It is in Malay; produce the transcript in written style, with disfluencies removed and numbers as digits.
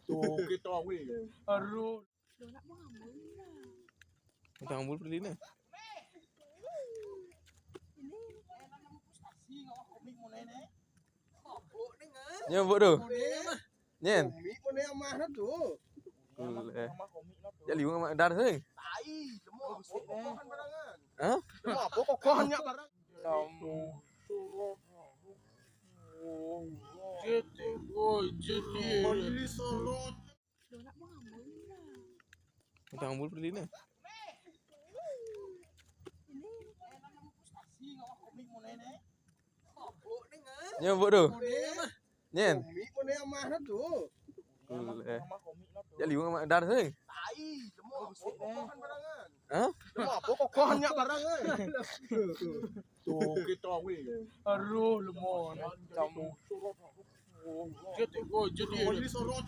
Tuh kita weh. Aduh. Tang bulu beli ni. Nyebut tu. Nyen. Komik pun dia amah dah tu. Ya liu mak dar sing. Tai, lemah kokohan barangan. Ha? Lemah kokohan nya barang. Jadi, oi, jadi. Mandi sorot. Tang bulu beli ni. Nyebut tu. Nyen. Komik pun dia amah dah tu. Ya liu mak dar sing. Tai, lemah kokohan barangan. Ha? Lemah kokohan nya barang. Tuh kita weh. Aduh, lemah. Jadi, oi, jadi. Mandi sorot.